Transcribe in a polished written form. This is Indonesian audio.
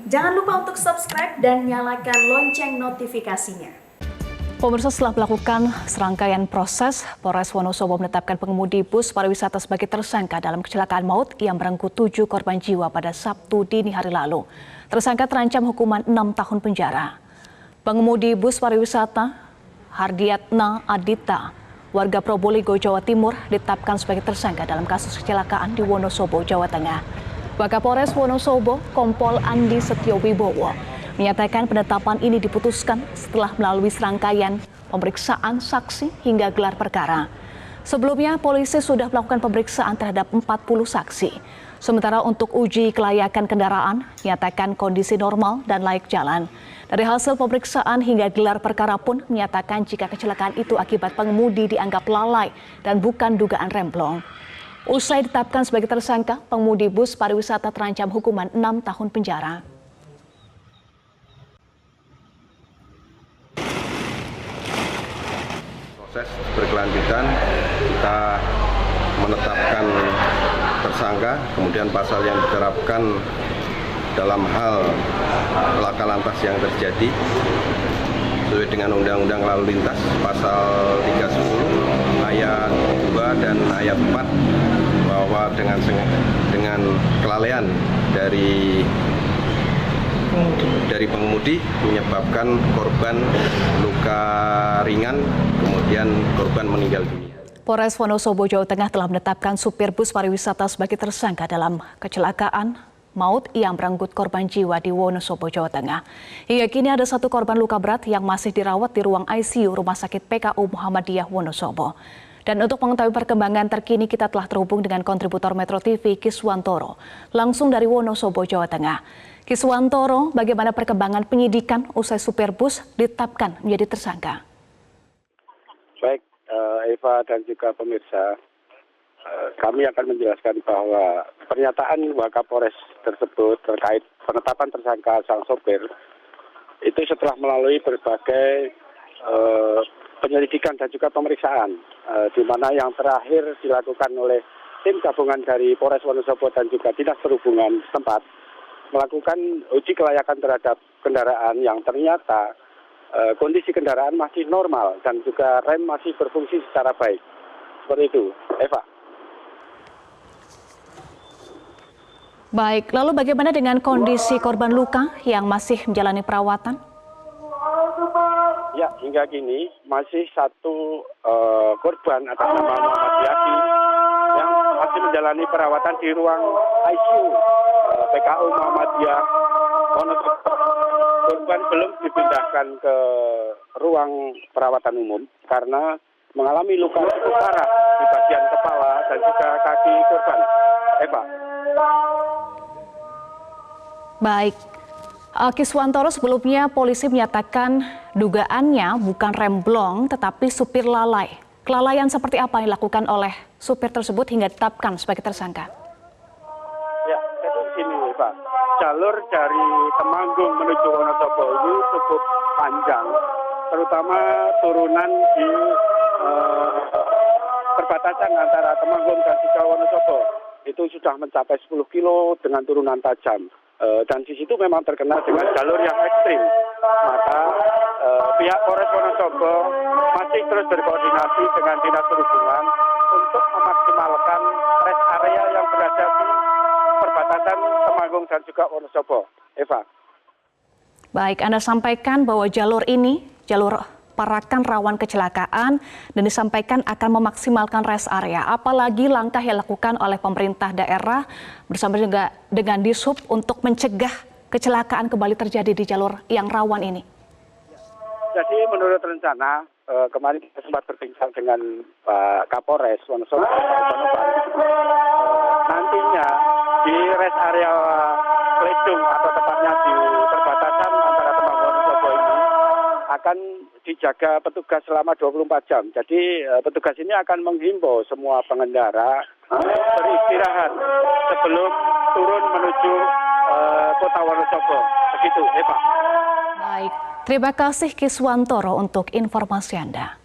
Jangan lupa untuk subscribe dan nyalakan lonceng notifikasinya. Pemirsa, setelah melakukan serangkaian proses, Polres Wonosobo menetapkan pengemudi bus pariwisata sebagai tersangka dalam kecelakaan maut yang merenggut 7 korban jiwa pada Sabtu dini hari lalu. Tersangka terancam hukuman 6 tahun penjara. Pengemudi bus pariwisata Hardiatna Adita, warga Probolinggo, Jawa Timur, ditetapkan sebagai tersangka dalam kasus kecelakaan di Wonosobo, Jawa Tengah. Wakapolres Wonosobo, Kompol Andi Setiowibowo, menyatakan penetapan ini diputuskan setelah melalui serangkaian pemeriksaan saksi hingga gelar perkara. Sebelumnya, polisi sudah melakukan pemeriksaan terhadap 40 saksi. Sementara untuk uji kelayakan kendaraan, menyatakan kondisi normal dan layak jalan. Dari hasil pemeriksaan hingga gelar perkara pun menyatakan jika kecelakaan itu akibat pengemudi dianggap lalai dan bukan dugaan remblong. Usai ditetapkan sebagai tersangka, pengemudi bus pariwisata terancam hukuman 6 tahun penjara. Proses berkelanjutan, kita menetapkan tersangka, kemudian pasal yang diterapkan dalam hal laka lantas yang terjadi sesuai dengan Undang-Undang Lalu Lintas pasal 310 ayat 2 dan ayat 4 bahwa dengan kelalaian dari pengemudi menyebabkan korban luka ringan, kemudian korban meninggal dunia. Polres Wonosobo, Jawa Tengah telah menetapkan supir bus pariwisata sebagai tersangka dalam kecelakaan maut yang merenggut korban jiwa di Wonosobo, Jawa Tengah. Hingga kini ada 1 korban luka berat yang masih dirawat di ruang ICU Rumah Sakit PKU Muhammadiyah Wonosobo. Dan untuk mengetahui perkembangan terkini, kita telah terhubung dengan kontributor Metro TV Kiswantoro, langsung dari Wonosobo, Jawa Tengah. Kiswantoro, bagaimana perkembangan penyidikan usai supir bus ditetapkan menjadi tersangka? Baik, Eva dan juga pemirsa, kami akan menjelaskan bahwa pernyataan Wakapolres tersebut terkait penetapan tersangka sang sopir itu setelah melalui berbagai penyelidikan dan juga pemeriksaan, di mana yang terakhir dilakukan oleh tim gabungan dari Polres Wonosobo dan juga Dinas Perhubungan setempat melakukan uji kelayakan terhadap kendaraan yang ternyata kondisi kendaraan masih normal dan juga rem masih berfungsi secara baik. Seperti itu, Eva. Baik, lalu bagaimana dengan kondisi korban luka yang masih menjalani perawatan? Ya, hingga kini masih 1 korban atas nama Muhammad Yadi yang masih menjalani perawatan di ruang ICU PKU Muhammadiyah Wonosobo. Korban belum dipindahkan ke ruang perawatan umum karena mengalami luka cukup parah di bagian kepala dan juga kaki korban. Eva. Baik, Kiswantoro, sebelumnya polisi menyatakan dugaannya bukan remblong tetapi supir lalai. Kelalaian seperti apa yang dilakukan oleh supir tersebut hingga ditetapkan sebagai tersangka? Ya, jadi begini Pak, jalur dari Temanggung menuju Wonosobo ini cukup panjang, terutama turunan di perbatasan antara Temanggung dan juga Wonosobo. Itu sudah mencapai 10 kilo dengan turunan tajam. Dan di situ memang terkenal dengan jalur yang ekstrim. Maka pihak Polres Wonosobo masih terus berkoordinasi dengan Dinas Perhubungan untuk memaksimalkan rest area yang berada di perbatasan Temanggung dan juga Wonosobo. Eva. Baik, Anda sampaikan bahwa jalur ini, jalur Parakan rawan kecelakaan, dan disampaikan akan memaksimalkan rest area. Apalagi langkah yang dilakukan oleh pemerintah daerah bersama juga dengan Dishub untuk mencegah kecelakaan kembali terjadi di jalur yang rawan ini. Jadi menurut rencana, kemarin kita sempat berbincang dengan Pak Kapolres Wonosobo, nantinya di rest area Pledung atau tepatnya di perbatasan antara Temanggung dan Wonosobo ini akan dijaga petugas selama 24 jam. Jadi petugas ini akan menghimbau semua pengendara beristirahat sebelum turun menuju kota Wonosobo. Begitu, Eva. Baik, terima kasih Kiswantoro untuk informasi Anda.